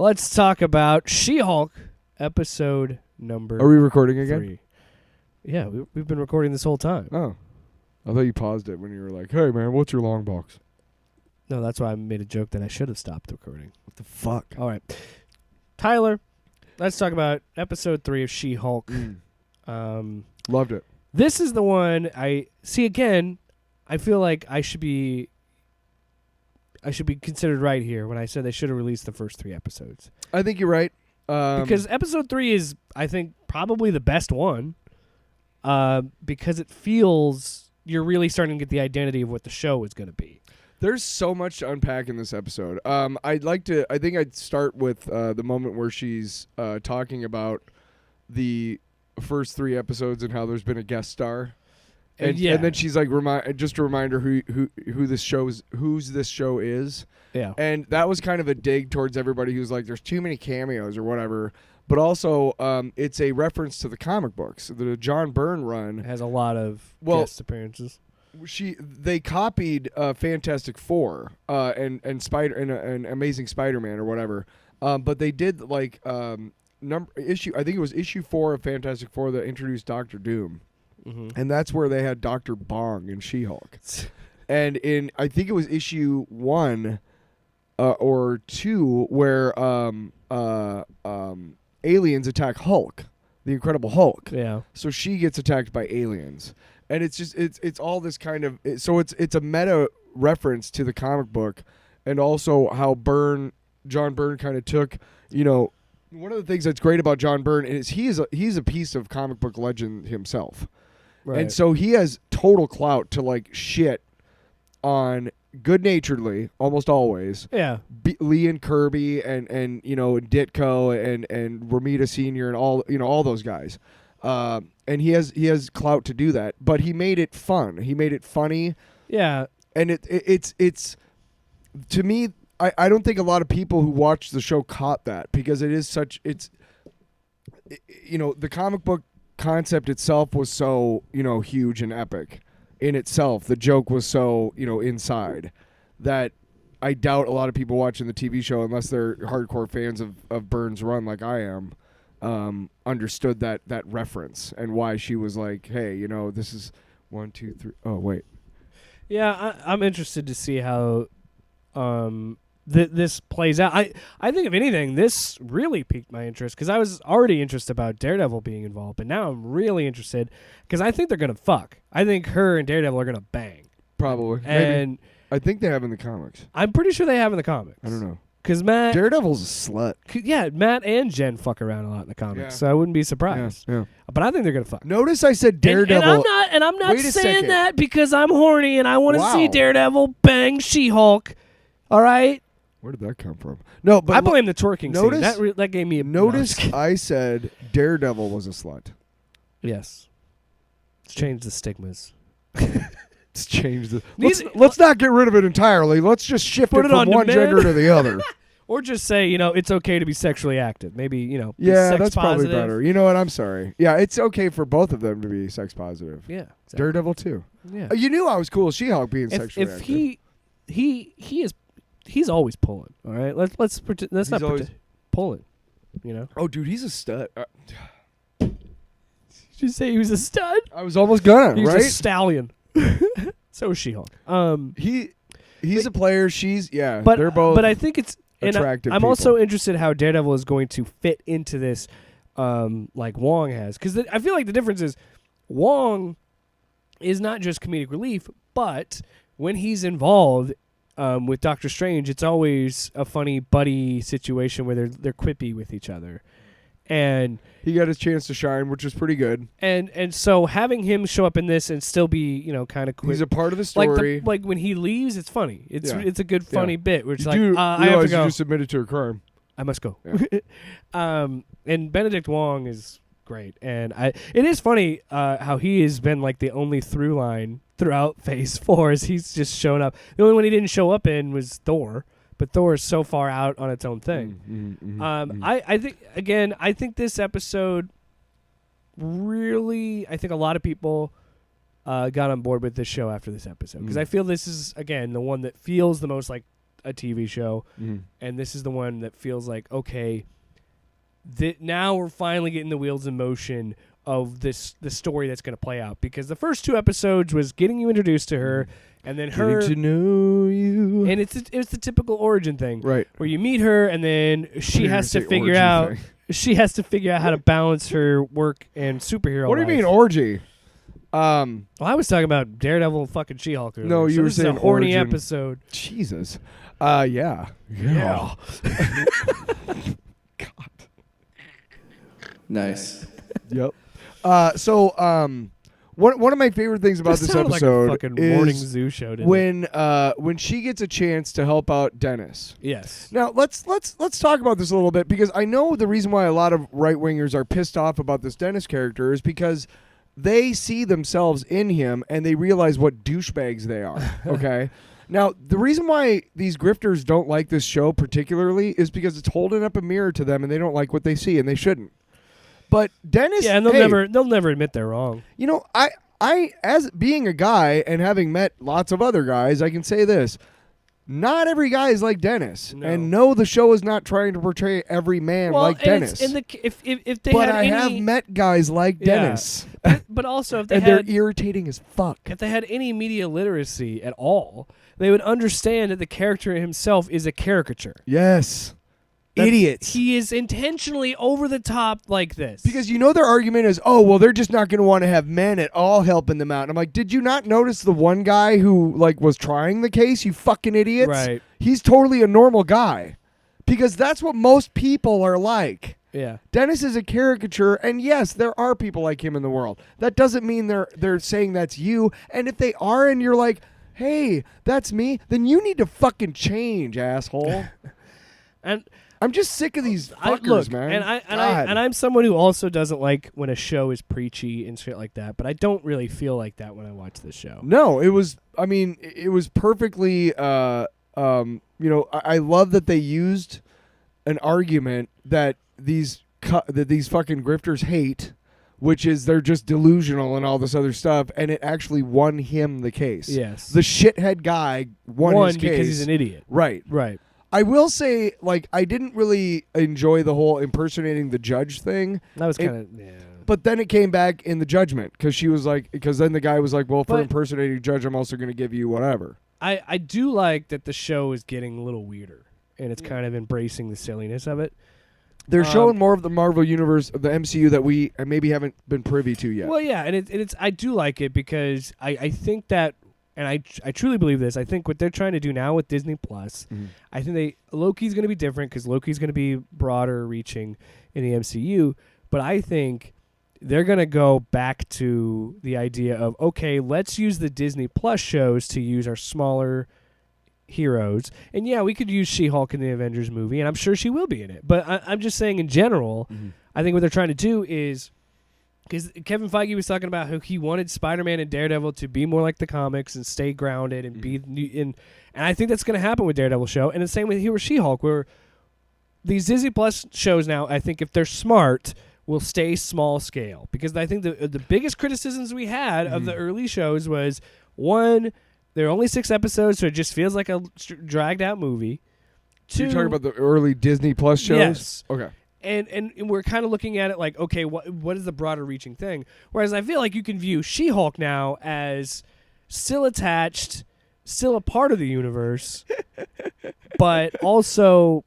Let's talk about She-Hulk episode number. Are we recording again? 3. Yeah, we've been recording this whole time. Oh. I thought you paused it when you were like, hey, man, what's your long box? No, that's why I made a joke that I should have stopped recording. What the fuck? All right. Tyler, let's talk about episode 3 of She-Hulk. Loved it. This is the one I see again. I feel like I should be considered right here when I said they should have released the first 3 episodes. I think you're right. Because episode 3 is, I think, probably the best one. Because it feels you're really starting to get the identity of what the show is going to be. There's so much to unpack in this episode. I think I'd start with the moment where she's talking about the first 3 episodes and how there's been a guest star. And then she's like, just a reminder who this show is, whose this show is. Yeah. And that was kind of a dig towards everybody who's like, there's too many cameos or whatever. But also, it's a reference to the comic books. The John Byrne run It has a lot of guest appearances. They copied Fantastic Four and Amazing Spider-Man or whatever. But they did like I think it was issue 4 of Fantastic Four that introduced Doctor Doom. Mm-hmm. And that's where they had Dr. Bong in She-Hulk. And I think it was issue 1 or 2 where aliens attack Hulk, the Incredible Hulk. Yeah. So she gets attacked by aliens. And it's just it's all this kind of so it's a meta reference to the comic book, and also how John Byrne kind of took, one of the things that's great about John Byrne is he's a piece of comic book legend himself. Right. And so he has total clout to like shit on good-naturedly almost always. Yeah. Lee and Kirby and Ditko and Romita Sr. and all those guys. And he has clout to do that, but he made it fun. He made it funny. Yeah. And it's to me, I don't think a lot of people who watch the show caught that, because the comic book concept itself was so, huge and epic in itself. The joke was so, inside, that I doubt a lot of people watching the TV show, unless they're hardcore fans of Byrne's run like I am, understood that reference and why she was like, hey, this is 1, 2, 3. Oh, wait. Yeah, I'm interested to see how this plays out. I think, if anything, this really piqued my interest, because I was already interested about Daredevil being involved, but now I'm really interested because I think they're going to fuck. I think her and Daredevil are going to bang. Probably. And maybe. I think they have in the comics. I'm pretty sure they have in the comics. I don't know. Because Daredevil's a slut. Yeah, Matt and Jen fuck around a lot in the comics, Yeah. so I wouldn't be surprised. Yeah. But I think they're gonna fuck. Notice I said Daredevil. And I'm not Wait a saying second. that because I'm horny and I want to Wow. see Daredevil bang She-Hulk. All right. Where did that come from? No, but I blame the twerking notice- scene. That gave me a notice no, I said Daredevil was a slut. Yes. Let's change the stigmas. Let's change the. These- Let's not get rid of it entirely. Let's just shift Put it it from on one demand. gender to the other. Or just say, it's okay to be sexually active. Maybe, be Yeah, sex that's probably positive. better. You know what? I'm sorry. Yeah, it's okay for both of them to be sex positive. Yeah. Exactly. Daredevil too. Yeah. You knew I was cool as She-Hulk being sexually If active. he's always pulling. All right. Let's not always- pulling. Oh, dude, he's a stud. Did you say he was a stud? I was almost gonna, He's right? a stallion. So is She-Hulk. He's a player. They're both. But I think it's attractive I'm people. also interested how Daredevil is going to fit into this, like Wong has, because I feel like the difference is Wong is not just comedic relief, but when he's involved with Doctor Strange, it's always a funny buddy situation where they're quippy with each other, and he got his chance to shine, which is pretty good. And so having him show up in this and still be kind of He's a part of the story. like when he leaves, it's funny. It's a good funny bit where it's you like, do I have to realize go. you just admitted to a crime. I must go. Yeah. And Benedict Wong is great, and it is funny how he has been like the only through line throughout Phase 4 is he's just shown up. The only one he didn't show up in was Thor, but Thor is so far out on its own thing. I think this episode really, I think a lot of people got on board with this show after this episode, because I feel this is, again, the one that feels the most like a TV show, and this is the one that feels like, okay, now we're finally getting the wheels in motion of the story that's going to play out, because the first 2 episodes was getting you introduced to her, and then her getting to know you, and it's the typical origin thing, right? Where you meet her, and then she has to figure out how to balance her work and superhero. What do you life. mean orgy? Well, I was talking about Daredevil and fucking She-Hulk. Earlier. No, you were saying a horny origin. episode. Jesus. Yeah. God. Nice. Yep. One of my favorite things about this sounded episode like a fucking morning is zoo show. Didn't it? when she gets a chance to help out Dennis. Yes. Now let's talk about this a little bit, because I know the reason why a lot of right wingers are pissed off about this Dennis character is because they see themselves in him and they realize what douchebags they are. Okay. Now, the reason why these grifters don't like this show particularly is because it's holding up a mirror to them and they don't like what they see, and they shouldn't. But Dennis, and they'll never admit they're wrong. You know, I as being a guy and having met lots of other guys, I can say this: not every guy is like Dennis, and no, the show is not trying to portray every man like Dennis. If they but had I any, have met guys like Dennis, but also if they and had, they're irritating as fuck. If they had any media literacy at all, they would understand that the character himself is a caricature. Yes. Idiots. He is intentionally over the top like this. Because you know their argument is, oh, well, they're just not going to want to have men at all helping them out. And I'm like, did you not notice the one guy who was trying the case, you fucking idiots? Right. He's totally a normal guy. Because that's what most people are like. Yeah. Dennis is a caricature, and yes, there are people like him in the world. That doesn't mean they're saying that's you. And if they are and you're like, hey, that's me, then you need to fucking change, asshole. And I'm just sick of these fuckers, man. And I'm someone who also doesn't like when a show is preachy and shit like that, but I don't really feel like that when I watch this show. No, it was perfectly I love that they used an argument that these fucking grifters hate, which is they're just delusional and all this other stuff, and it actually won him the case. Yes. The shithead guy won his case. because he's an idiot. Right. Right. I will say, I didn't really enjoy the whole impersonating the judge thing. That was kind of, yeah. But then it came back in the judgment, because then the guy was like, well, for impersonating a judge, I'm also going to give you whatever. I do like that the show is getting a little weirder, and it's kind of embracing the silliness of it. They're showing more of the Marvel Universe, of the MCU, that we maybe haven't been privy to yet. Well, yeah, and it's I do like it because I think that, and I truly believe this. I think what they're trying to do now with Disney Plus, I think Loki's going to be different because Loki's going to be broader reaching in the MCU. But I think they're going to go back to the idea of, okay, let's use the Disney Plus shows to use our smaller heroes. And yeah, we could use She-Hulk in the Avengers movie, and I'm sure she will be in it. But I'm just saying in general, I think what they're trying to do is, because Kevin Feige was talking about how he wanted Spider-Man and Daredevil to be more like the comics and stay grounded and be in, and I think that's going to happen with Daredevil show. And the same with here with She-Hulk, where these Disney Plus shows now, I think if they're smart, will stay small scale. Because I think the biggest criticisms we had of the early shows was, one, there are only 6 episodes, so it just feels like a dragged out movie. 2, You're talking about the early Disney Plus shows? Yes. Okay. And we're kind of looking at it like, okay, what is the broader reaching thing? Whereas I feel like you can view She-Hulk now as still attached, still a part of the universe, but also,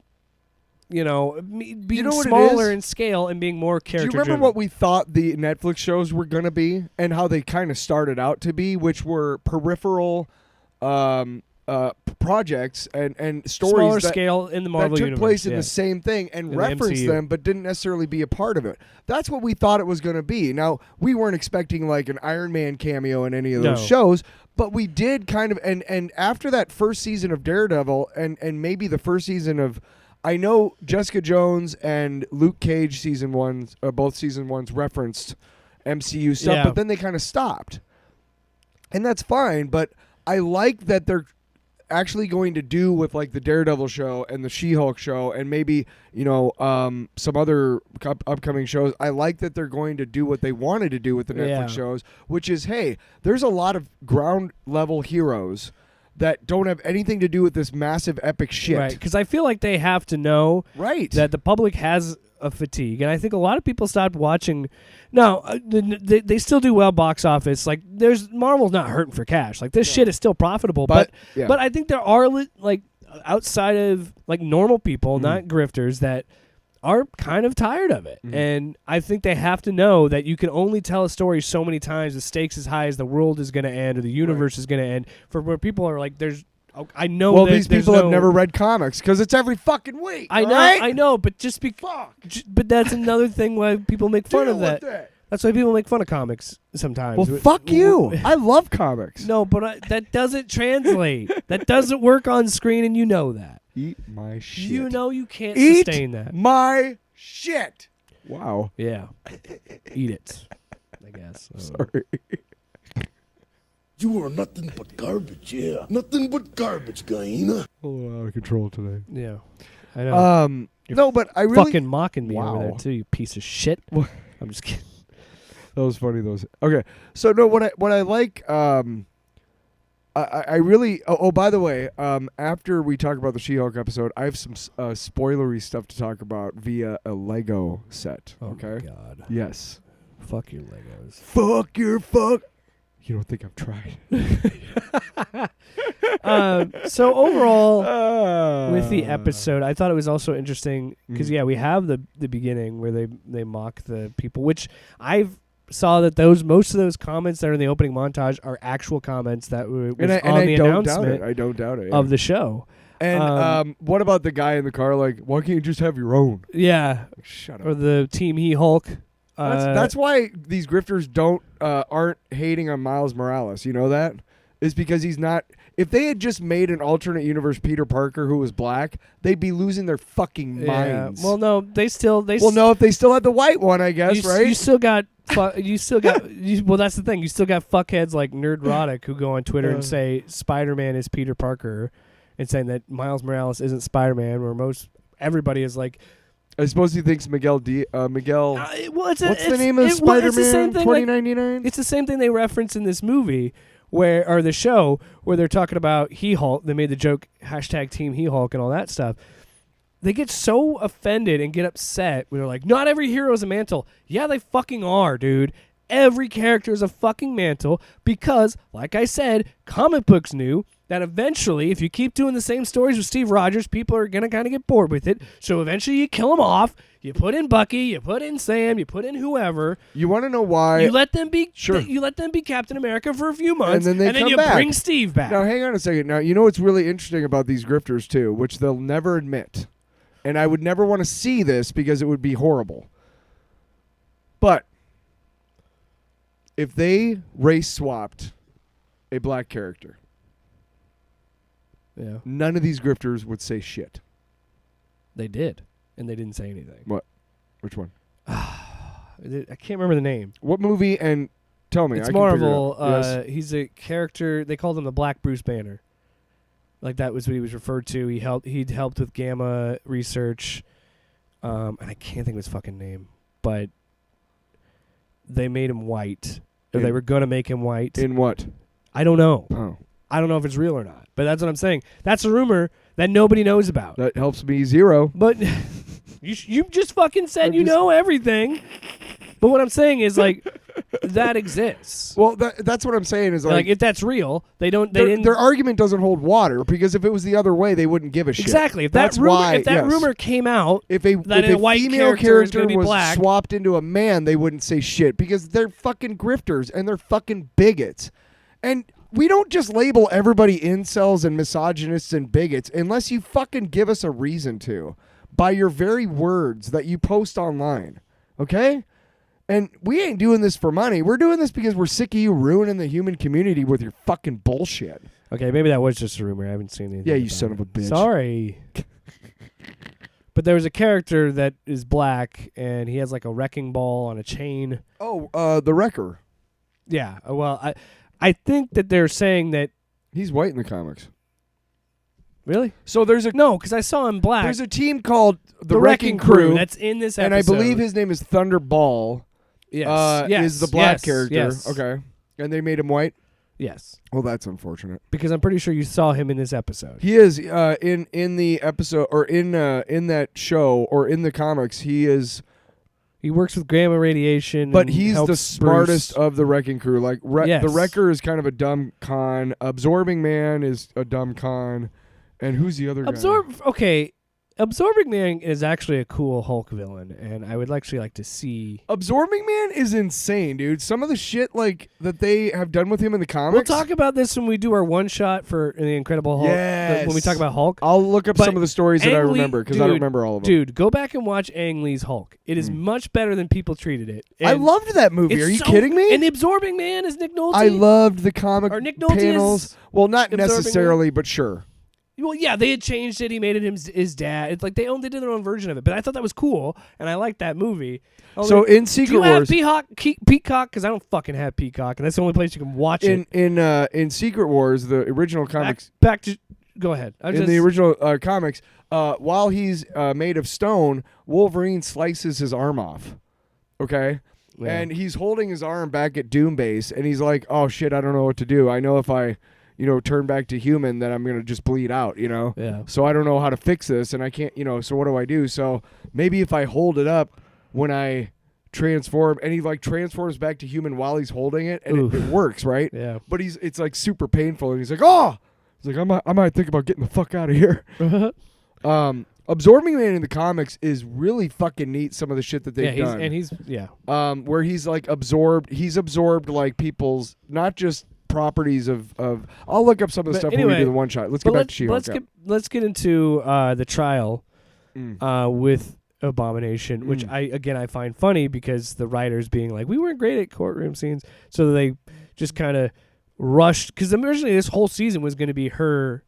being smaller in scale and being more character. Do you remember what we thought the Netflix shows were going to be and how they kind of started out to be, which were peripheral projects and stories smaller scale in the Marvel that took universe, place in the same thing and referenced them, but didn't necessarily be a part of it. That's what we thought it was going to be. Now, we weren't expecting like an Iron Man cameo in any of those shows, but we did kind of. And after that first season of Daredevil, and maybe the first season of, I know Jessica Jones and Luke Cage season 1, both season 1s referenced MCU stuff, but then they kind of stopped, and that's fine. But I like that they're actually going to do with like the Daredevil show and the She-Hulk show and maybe some other upcoming shows. I like that they're going to do what they wanted to do with the Netflix shows, which is, hey, there's a lot of ground level heroes that don't have anything to do with this massive epic shit. Right, because I feel like they have to know that the public has a fatigue, and I think a lot of people stopped watching. No, they still do well box office. Like, Marvel's not hurting for cash. Like, this shit is still profitable, but I think there are like outside of like normal people, not grifters, that are kind of tired of it. And I think they have to know that you can only tell a story so many times. The stakes as high as the world is going to end or the universe is going to end. For where people are like, I know. Well, these people have never read comics because it's every fucking week. I know, but but that's another thing why people make fun of that. That's why people make fun of comics sometimes. Well, fuck you. I love comics. No, but that doesn't translate. That doesn't work on screen, and you know that. Eat my shit. You know you can't sustain that. Eat my shit. Wow. Yeah. Eat it, I guess. Sorry. You are nothing but garbage, yeah. Nothing but garbage, Gaina. A little out of control today. Yeah. I know. No, but I really... fucking mocking me over there, too, you piece of shit. I'm just kidding. That was funny. Okay. So, no, what I like... I really... Oh, by the way, after we talk about the She-Hulk episode, I have some spoilery stuff to talk about via a Lego set. Okay? Oh, my God. Yes. Fuck your Legos. Fuck your fuck... You don't think I've tried? So overall, with the episode, I thought it was also interesting because we have the beginning where they mock the people, which I've saw that most of those comments that are in the opening montage are actual comments that were on the announcement. I don't doubt it of the show. And what about the guy in the car? Like, why can't you just have your own? Yeah, like, shut up. Or the Team He-Hulk. That's why these grifters aren't hating on Miles Morales. You know that? Is because he's not. If they had just made an alternate universe Peter Parker who was black, they'd be losing their fucking minds. Well, no, no, if they still had the white one, I guess, right? You still got. Well, that's the thing. You still got fuckheads like Nerdrotic who go on Twitter and say Spider-Man is Peter Parker, and saying that Miles Morales isn't Spider-Man. Where everybody is like. I suppose he thinks Miguel. What's the name of Spider-Man 2099? It's the same thing they reference in this movie, or the show, where they're talking about He-Hulk. They made the joke #Team He-Hulk and all that stuff. They get so offended and get upset when they're like, not every hero is a mantle. Yeah, they fucking are, dude. Every character is a fucking mantle because, like I said, comic books knew that eventually, if you keep doing the same stories with Steve Rogers, people are going to kind of get bored with it. So eventually you kill them off. You put in Bucky, you put in Sam, you put in whoever. You want to know why? You let them be sure. You let them be Captain America for a few months, and then you bring Steve back. Now, hang on a second. Now, you know what's really interesting about these grifters, too, which they'll never admit. And I would never want to see this because it would be horrible. But if they race swapped a black character, none of these grifters would say shit. They did, and they didn't say anything. What? Which one? I can't remember the name. What movie? And tell me. It's I Marvel. Can figure it out. Yes. He's a character. They called him the Black Bruce Banner. Like that was what he was referred to. He'd helped with Gamma research, and I can't think of his fucking name. But they made him white. Or they were gonna make him white. In what? I don't know. Oh. I don't know if it's real or not. But that's what I'm saying. That's a rumor that nobody knows about. That helps me zero. But you just fucking said you know everything. But what I'm saying is, like, that exists. Well, that's what I'm saying is, like if that's real, their argument doesn't hold water because if it was the other way, they wouldn't give a shit. Exactly. If that's that rumor came out, if a white female character was black, swapped into a man, they wouldn't say shit because they're fucking grifters and they're fucking bigots. And we don't just label everybody incels and misogynists and bigots unless you fucking give us a reason to by your very words that you post online. Okay? And we ain't doing this for money. We're doing this because we're sick of you ruining the human community with your fucking bullshit. Okay, maybe that was just a rumor. I haven't seen anything. Yeah, you son of a bitch. Sorry. But there was a character that is black, and he has like a wrecking ball on a chain. Oh, the Wrecker. Yeah, well, I think that they're saying that... He's white in the comics. Really? So there's No, because I saw him black. There's a team called the Wrecking Crew. That's in this episode. And I believe his name is Thunderball. Yes. Is the black character. Yes. Okay. And they made him white? Yes, Well, that's unfortunate. because I'm pretty sure you saw him in this episode. He is in the episode or in that show or in the comics. He is, He works with gamma radiation, but and he's the helps smartest Bruce. of the Wrecking Crew. Like Yes. the Wrecker is kind of a dumb con. Absorbing Man is a dumb con, and who's the other guy? Okay, Absorbing Man is actually a cool Hulk villain, and I would actually like to see. Absorbing Man is insane, dude. Some of the shit like that they have done with him in the comics. We'll talk about this when we do our one shot for the Incredible Hulk. Yes. When we talk about Hulk. I'll look up But some of the stories that I Ang Lee- remember because I don't remember all of them. Dude, go back and watch Ang Lee's Hulk. It is much better than people treated it. I And loved that movie. it's Are you so- kidding me? And the Absorbing Man is Nick Nolte. I loved the comic Or Nick Nolte panels. is Well, not Absorbing necessarily, but sure. Well, yeah, they had changed it. He made it his dad. It's like they did their own version of it. But I thought that was cool, and I liked that movie. So in do Secret you have Wars, Peacock? Because I don't fucking have Peacock, and that's the only place you can watch it. in Secret Wars, the original comics, Back to go ahead. in the original comics, while he's made of stone, Wolverine slices his arm off. Okay. Yeah. And he's holding his arm back at Doom Base, and he's like, "Oh shit, I don't know what to do. I know if I, turn back to human, then I'm gonna just bleed out. Yeah. So I don't know how to fix this, and I can't. So what do I do? So maybe if I hold it up when I transform, and he like transforms back to human while he's holding it, and it works, right? Yeah. But it's like super painful, and he's like, "Oh," he's like, "I might think about getting the fuck out of here." Absorbing Man in the comics is really fucking neat. Some of the shit that they've done, where he's like absorbed. He's absorbed like people's not just properties of. I'll look up some of the stuff when we do the one shot. Let's get back to She-Hulk. Let's get into the trial with Abomination, which I find funny because the writers being like, we weren't great at courtroom scenes, so they just kind of rushed, because originally this whole season was going to be her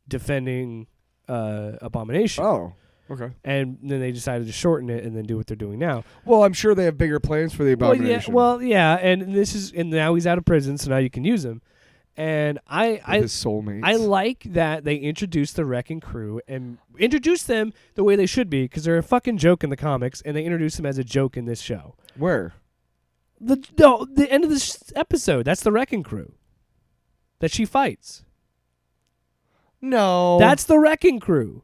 defending Abomination. Oh, okay. And then they decided to shorten it and then do what they're doing now. Well, I'm sure they have bigger plans for the Abomination. Well, yeah, and now he's out of prison, so now you can use him. And his soulmates. I like that they introduced the Wrecking Crew and introduced them the way they should be, because they're a fucking joke in the comics, and they introduced them as a joke in this show. Where? The end of this episode. That's the Wrecking Crew that she fights. No, That's the Wrecking Crew.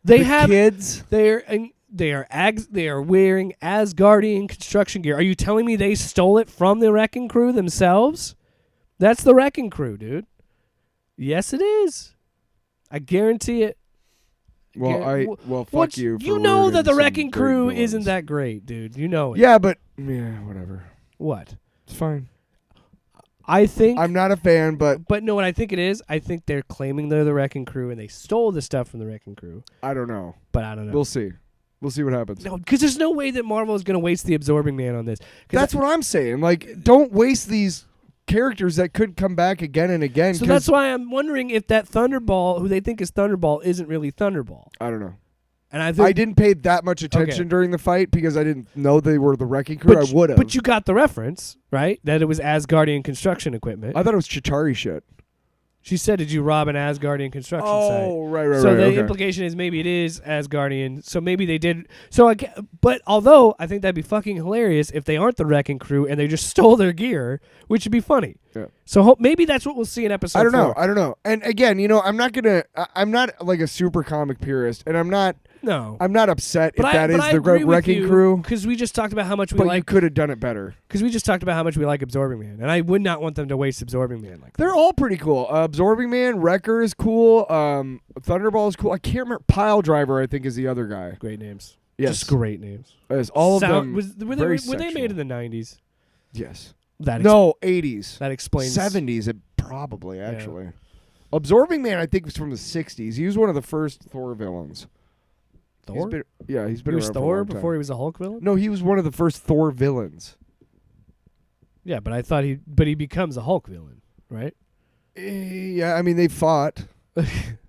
They have kids. They are wearing Asgardian construction gear. Are you telling me they stole it from the Wrecking Crew themselves? That's the Wrecking Crew, dude. Yes, it is. I guarantee it. Well, fuck you. You know that the some Wrecking great Crew villains. isn't that great, dude. You know it. Yeah, but whatever. What? It's fine. I think I'm not a fan, but no, what I think it is, I think they're claiming they're the Wrecking Crew and they stole the stuff from the Wrecking Crew. I don't know. But I don't know. We'll see. We'll see what happens. No, because there's no way that Marvel is going to waste the Absorbing Man on this. That's what I'm saying. Like, don't waste these characters that could come back again and again. So that's why I'm wondering if that Thunderball, who they think is Thunderball, isn't really Thunderball. I don't know. And I think I didn't pay that much attention during the fight because I didn't know they were the Wrecking Crew. I would have. But you got the reference, right? That it was Asgardian construction equipment. I thought it was Chitauri shit. She said, "Did you rob an Asgardian construction site?" Oh, right. So the okay. implication is maybe it is Asgardian. So maybe they did. So, but although I think that'd be fucking hilarious if they aren't the Wrecking Crew and they just stole their gear, which would be funny. Yeah. So maybe that's what we'll see in episode. I don't know. 4. I don't know. And again, I'm not like a super comic purist, and I'm not upset if that is the Wrecking Crew. Because we just talked about how much we But like. you could have done it better. Because we just talked about how much we like Absorbing Man, and I would not want them to waste Absorbing Man like that. They're all pretty cool. Absorbing Man, Wrecker is cool. Thunderball is cool. I can't remember. Pile Driver, I think, is the other guy. Great names. Yes. Just great names. Yes, all of them. Were they made in the 90s? Yes. 80s. 80s. That explains. 70s, probably, actually. Yeah. Absorbing Man, I think, was from the 60s. He was one of the first Thor villains. Thor? He's been He was around Thor for a long before time. he was a Hulk villain? No, he was one of the first Thor villains. Yeah, but I thought he becomes a Hulk villain, right? Yeah, I mean, they fought.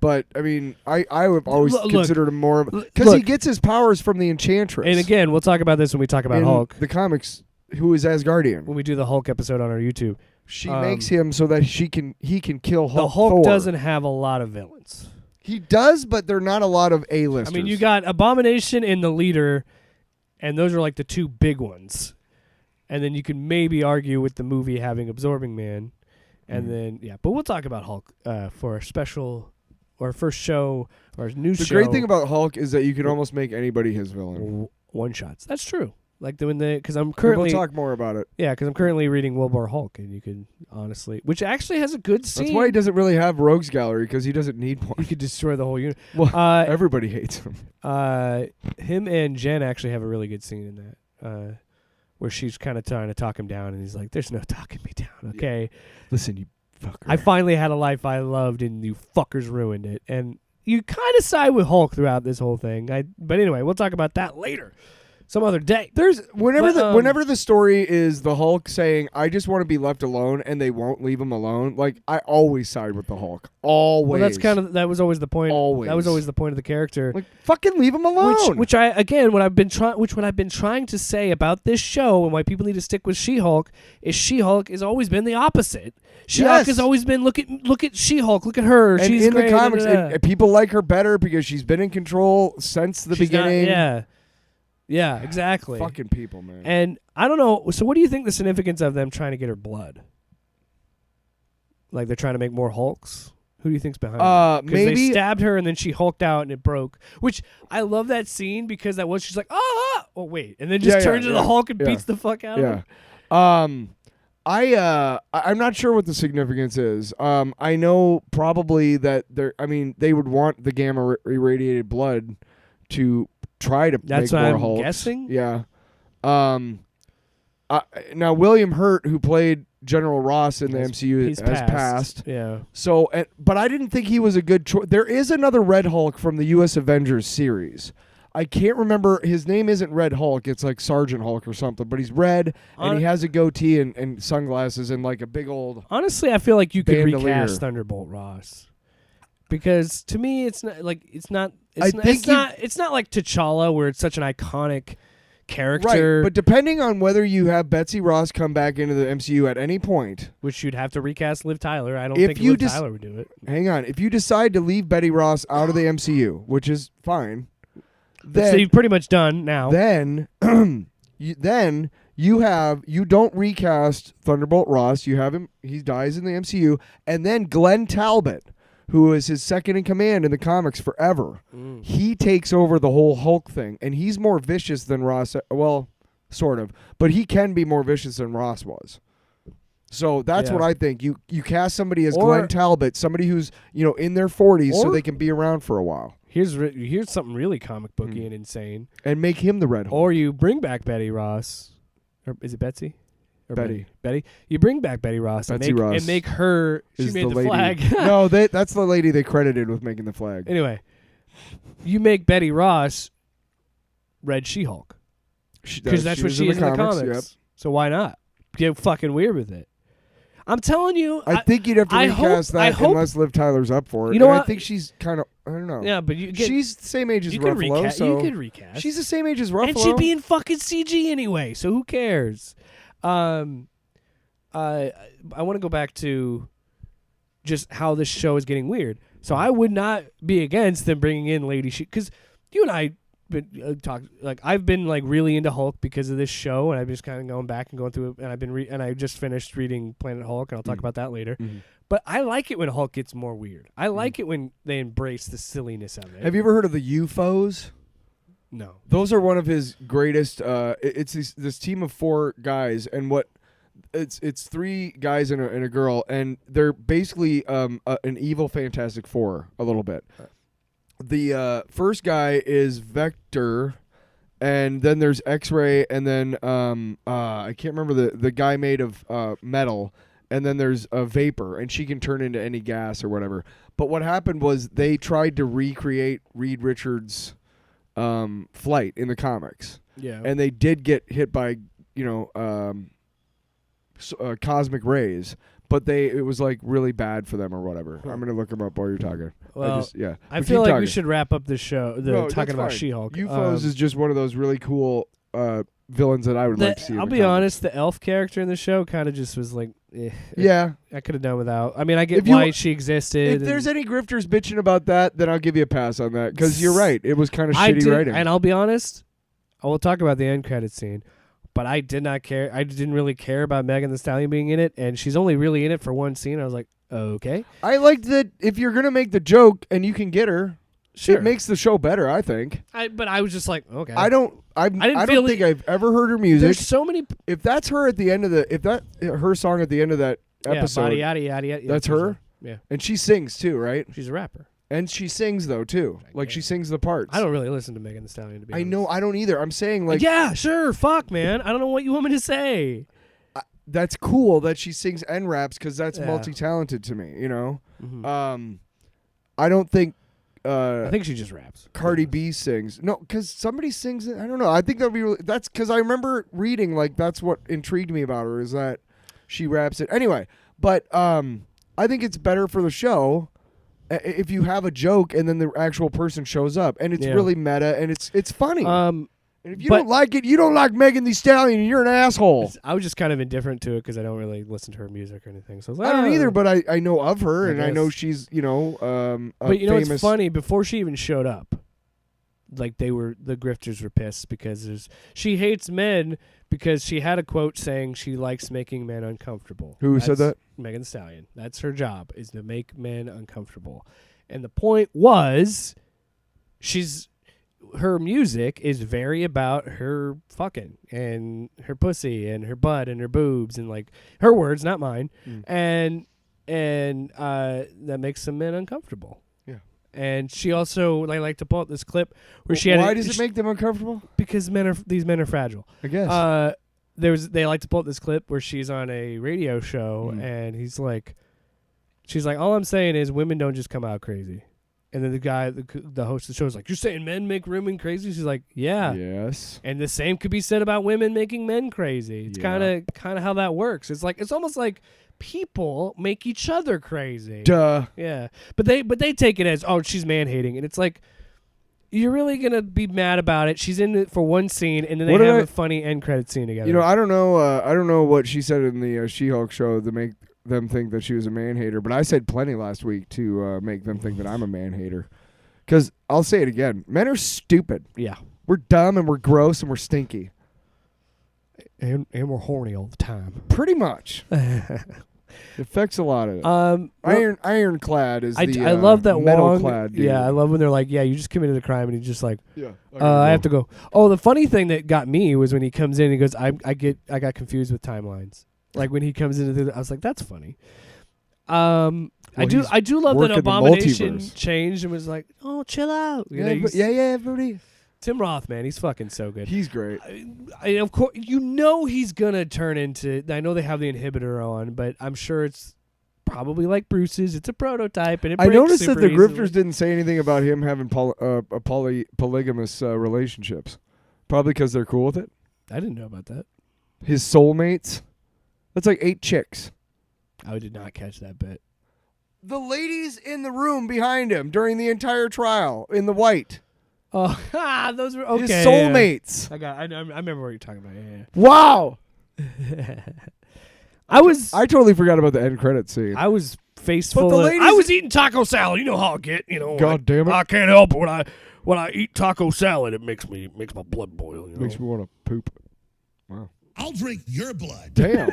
But, I mean, I have always considered him more of... Because he gets his powers from the Enchantress. And again, we'll talk about this when we talk about Hulk. The comics, who is Asgardian. When we do the Hulk episode on our YouTube. She makes him so that he can kill Hulk. The Hulk Thor. doesn't have a lot of villains. He does, but they're not a lot of A-listers. I mean, you got Abomination and the Leader, and those are like the two big ones. And then you could maybe argue with the movie having Absorbing Man. And then but we'll talk about Hulk for a special or first show or new The show. great thing about Hulk is that you can almost make anybody his villain. One shots. That's true. Like because I'm We'll currently talk more about it. Yeah, because I'm currently reading World War Hulk, and you could honestly, which actually has a good scene. That's why he doesn't really have rogues gallery, because he doesn't need one. You could destroy the whole unit. Well, everybody hates him. Him and Jen actually have a really good scene in that, where she's kind of trying to talk him down, and he's like, "There's no talking me down, okay? Listen, you fucker. I finally had a life I loved, and you fuckers ruined it." And you kind of side with Hulk throughout this whole thing. But anyway, we'll talk about that later. Some other day. There's whenever the story is the Hulk saying, "I just want to be left alone," and they won't leave him alone. Like, I always side with the Hulk. Always. Well, that was always the point. Always. That was always the point of the character. Like, fucking leave him alone. What I've been trying to say about this show and why people need to stick with She-Hulk is She-Hulk has always been the opposite. She-Hulk has always been look at She-Hulk, look at her. And She's in great, the comics, and people like her better because she's been in control since the beginning. Yeah, exactly. Fucking people, man. And I don't know. So, what do you think the significance of them trying to get her blood? Like they're trying to make more Hulks. Who do you think's behind it? Because maybe they stabbed her and then she hulked out and it broke. Which I love that scene because she's like, oh wait, and then just turns into the Hulk and beats the fuck out of him. I'm not sure what the significance is. I know probably that they would want the gamma irradiated blood to try to That's make what more I'm Hulks. guessing. Yeah. Now William Hurt, who played General Ross in the MCU, has passed. Yeah. So, but I didn't think he was a good choice. There is another Red Hulk from the U.S. Avengers series. I can't remember. His name isn't Red Hulk. It's like Sergeant Hulk or something. But he's red, and he has a goatee and sunglasses and like a big old. Honestly, I feel like you could bandolier. recast Thunderbolt Ross. Because to me, it's not like it's not like T'Challa, where it's such an iconic character. Right, but depending on whether you have Betsy Ross come back into the MCU at any point, which you'd have to recast Liv Tyler. I don't think Liv Tyler would do it. Hang on, if you decide to leave Betty Ross out of the MCU, which is fine, so you've pretty much done now. Then, you don't recast Thunderbolt Ross. You have him; he dies in the MCU, and then Glenn Talbot, who is his second in command in the comics forever. He takes over the whole Hulk thing, and he's more vicious than Ross. Well, sort of, but he can be more vicious than Ross was. So that's what I think. You cast somebody as Glenn Talbot, somebody who's in their 40s, so they can be around for a while. Here's something really comic booky and insane, and make him the Red Hulk. Or you bring back Betty Ross, or is it Betsy? Or Betty. You bring back Betty Ross, and make her. She made the flag. No, that's the lady they credited with making the flag. Anyway, you make Betty Ross Red She-Hulk because that's what she is in the comics. Yep. So why not get fucking weird with it? I'm telling you. I think you'd have to recast that unless Liv Tyler's up for it. You know what? I think she's kind of. I don't know. Yeah, but she's the same age as Ruffalo. So you could recast. She's the same age as Ruffalo, and she'd be in fucking CG anyway. So who cares? I want to go back to just how this show is getting weird. So I would not be against them bringing in Lady She, because you and I been I've been like really into Hulk because of this show, and I've just kind of going back and going through it, and I've been and I just finished reading Planet Hulk, and I'll talk about that later. Mm-hmm. But I like it when Hulk gets more weird. I like it when they embrace the silliness of it. Have you ever heard of the UFOs? No. Those are one of his greatest. It's this team of 4 guys, and it's 3 guys and a girl, and they're basically an evil Fantastic Four a little bit. The first guy is Vector, and then there's X-Ray, and then I can't remember the guy made of metal, and then there's a Vapor, and she can turn into any gas or whatever. But what happened was they tried to recreate Reed Richards' flight in the comics. Yeah. And they did get hit by, cosmic rays, but it was like really bad for them or whatever. I'm going to look them up while you're talking. Well, I feel like we should wrap up this show talking about fine. She-Hulk. UFOs is just one of those really cool villains that I would like to see. I'll be honest, the elf character in the show kind of just was like, yeah, I could have done without. I mean, I get why she existed. If there's any grifters bitching about that, then I'll give you a pass on that, because you're right. It was kind of shitty writing. And I'll be honest, I will talk about the end credits scene, but I did not care. I didn't really care about Megan Thee Stallion being in it, and she's only really in it for one scene. I was like, okay. I liked that if you're gonna make the joke and you can get her, Sure. it makes the show better. I think. But I was just like, okay. I don't think I've ever heard her music. There's so many. If that's her at the end of her song at the end of that episode, yada, yada, yada. that's her. Yeah. And she sings too, right? She's a rapper. And she sings though too. Like she sings the parts. I don't really listen to Megan Thee Stallion, to be honest. I know. I don't either. I'm saying like. Yeah, sure. Fuck, man. I don't know what you want me to say. That's cool that she sings and raps because that's multi-talented to me. You know. Mm-hmm. I don't think. I think she just raps. Cardi B sings. No, because somebody sings it. I don't know. I think that'd be really, that's because I remember reading like that's what intrigued me about her is that she raps it. Anyway, but I think it's better for the show if you have a joke and then the actual person shows up and it's really meta and it's funny. And if you don't like it, you don't like Megan Thee Stallion and you're an asshole. I was just kind of indifferent to it because I don't really listen to her music or anything. So I was like, I don't either, but I know of her and I know she's, but you know, famous. it's funny. Before she even showed up, like the grifters were pissed because she hates men because she had a quote saying she likes making men uncomfortable. Who said that? Megan Thee Stallion. That's her job, is to make men uncomfortable. And the point was, her music is very about her fucking and her pussy and her butt and her boobs and like her words, not mine. And that makes some men uncomfortable. Yeah. And she also like to pull out this clip where she had. Why does it make them uncomfortable? Because these men are fragile. I guess. They like to pull up this clip where she's on a radio show and she's like, all I'm saying is women don't just come out crazy. And then the guy, the host of the show is like, you're saying men make women crazy? She's like, yeah. Yes. And the same could be said about women making men crazy. It's kind of how that works. It's almost like people make each other crazy. Duh. Yeah. But they take it as, oh, she's man hating. And it's like, you're really going to be mad about it. She's in it for one scene, and then they have a funny end credit scene together. You know, I don't know what she said in the She-Hulk show to make them think that she was a man hater, but I said plenty last week to make them think that I'm a man hater. Because I'll say it again, men are stupid. Yeah. We're dumb and we're gross and we're stinky. And we're horny all the time. Pretty much. It affects a lot of it. Ironclad is I love that metal-clad dude. Yeah, I love when they're like, yeah, you just committed a crime, and he's just like, yeah, I have to go. Oh, the funny thing that got me was when he comes in, he goes, I got confused with timelines. Like when he comes into I was like, that's funny. I do love that Abomination changed and was like, oh, chill out. Everybody. Tim Roth, man, he's fucking so good. He's great. Of course, he's gonna turn into. I know they have the inhibitor on, but I'm sure it's probably like Bruce's. It's a prototype, and it breaks. I noticed that the easily. grifters didn't say anything about him having polygamous relationships. Probably because they're cool with it. I didn't know about that. His soulmates. That's like 8 chicks. I did not catch that bit. The ladies in the room behind him during the entire trial in the white. Oh, those were okay. His soulmates. Yeah. I remember what you're talking about. Yeah. Wow. I totally forgot about the end credit scene. I was faceful. I was eating taco salad. You know how I get. God damn it! I can't help it when I eat taco salad. It makes my blood boil. Makes me want to poop. Wow. I'll drink your blood. Damn.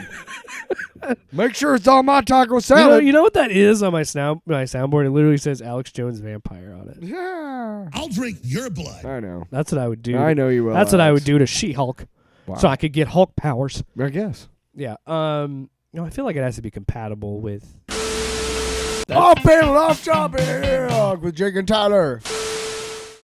Make sure it's on my taco salad. You know what that is on my soundboard? It literally says Alex Jones Vampire on it. Yeah. I'll drink your blood. I know. That's what I would do. I know you will. That's what I would do to She-Hulk. Wow. So I could get Hulk powers. I guess. Yeah. I feel like it has to be compatible with. Off panel, off topic with Jake and Tyler.